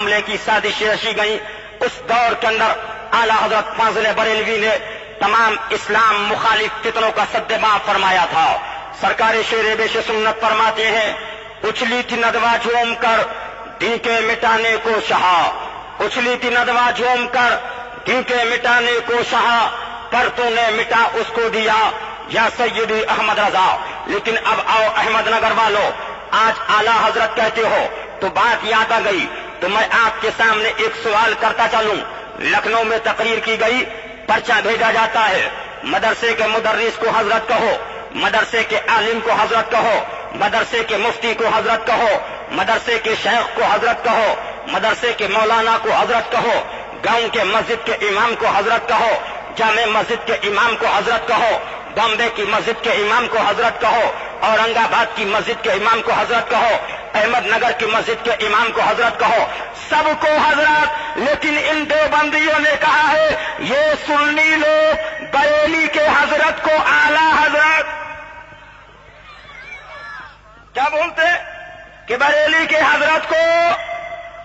हमले की साजिश रची गई। उस दौर के अंदर आला हजरत फाजिल बरेलवी ने तमाम इस्लाम मुखालिफ फितनों का सद्देबाब फरमाया था। सरकार शेर बेश सुन्नत फरमाते हैं, उछली थी नदवा झूम कर डीके मिटाने को चाहा, उछली थी नदवा झूम कर डीके मिटाने को चाहा, पर तूने मिटा उसको दिया या सैयदी अहमद रजा। लेकिन अब आओ अहमद नगर वालों, आज आला हजरत कहते हो तो बात याद आ गई, तो मैं आपके सामने एक सवाल करता चलूं। लखनऊ में तकरीर की गई, पर्चा भेजा जाता है, मदरसे के मुदर्रिस को हजरत कहो, मदरसे के आलिम को हजरत कहो, मदरसे के मुफ्ती को हजरत कहो, मदरसे के शेख को हजरत कहो, मदरसे के मौलाना को हजरत कहो, गांव के मस्जिद के इमाम को हजरत कहो, जामे मस्जिद के इमाम को हजरत कहो, बॉम्बे की मस्जिद के इमाम को हजरत कहो, औरंगाबाद की मस्जिद के इमाम को हजरत कहो, अहमदनगर की मस्जिद के इमाम को हजरत कहो, सबको हजरत। लेकिन इन देवबंदियों ने कहा है ये सुन्नी लोग बरेली के हजरत को आला हजरत क्या बोलते कि बरेली के हजरत को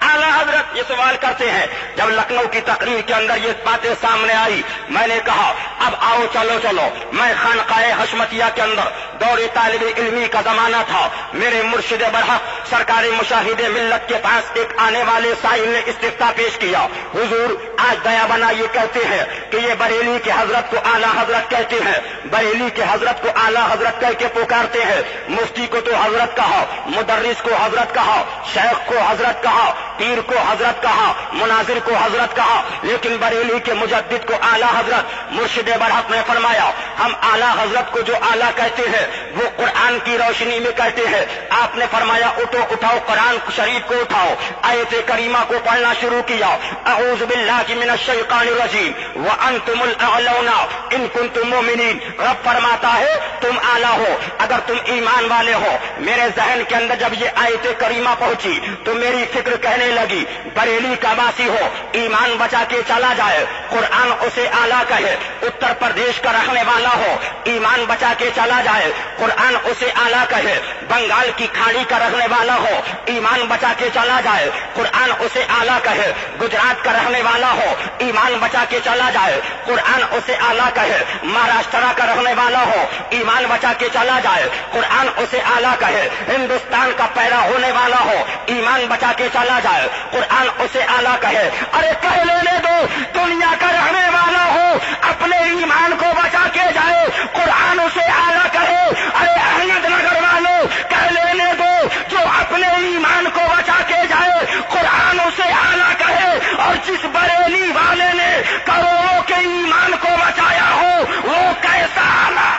आला हजरत ये सवाल करते हैं। जब लखनऊ की तकरीर के अंदर ये बातें सामने आई, मैंने कहा अब आओ चलो चलो। मैं खानकाए हशमतिया के अंदर दौरे तालिब इल्मी का जमाना था। मेरे मुर्शिद बरहक सरकारी मुशाहिदे मिल्लत के पास एक आने वाले साहिल ने इस्तिफ्ता पेश किया, हुजूर आज दया बना ये कहते हैं कि ये बरेली के हजरत को आला हजरत कहते हैं, बरेली के हजरत को आला हजरत कह के पुकारते हैं। मुफ्ती को तो हजरत कहा, मुदर्रिस को हजरत कहा, शेख को हजरत कहा, पीर को हजरत कहा, मुनाजिर को हजरत कहा, लेकिन बरेली के मुजद्दिद को आला हजरत। मुर्शिद बरहक ने फरमाया हम आला हजरत को जो आला कहते हैं वो कुरान की रोशनी में कहते हैं। आपने फरमाया उठो उठाओ कुरान शरीफ को उठाओ, आयत करीमा को पढ़ना शुरू किया। अऊज़ु बिल्लाहि मिनश शैतानिर रजीम व अंतुमुल अअलौना इन कुंतुम मुमिनीन। रब फरमाता है तुम आला हो अगर तुम ईमान वाले हो। मेरे जहन के अंदर जब ये आयत करीमा पहुंची तो मेरी फिक्र कहने लगी बरेली का वासी हो, ईमान बचा के चला जाए, कुरान उसे आला कहे। उत्तर प्रदेश का रहने वाला हो, ईमान बचा के चला जाए, कुरान उसे आला कहे। बंगाल की खाड़ी का रहने वाला हो, ईमान बचा के चला जाए, कुरान उसे आला कहे। गुजरात का रहने वाला हो, ईमान बचा के चला जाए, कुरान उसे आला कहे। महाराष्ट्र का रहने वाला हो, ईमान बचा के चला जाए, कुरान उसे आला कहे। हिंदुस्तान का पैदा होने वाला हो, ईमान बचा के चला जाए, कुरान उसे आला कहे। अरे कह लेने दो दुनिया का रहने वाला हो अपने ईमान को बचा के जाए, कुरान उसे आला कहे। अरे अहमदनगर वालों कह लेने दो जो अपने ईमान को बचा के जाए, कुरान उसे आला कहे। और जिस बरेली वाले ने करोड़ों के ईमान को बचाया हो वो कैसा आला।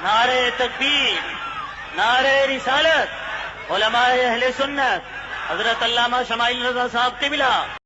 नारे तकबीर, नारे रिसालत, उलमाए अहले सुन्नत, हजरत अल्लामा शमाइल रजा साहब क़िबला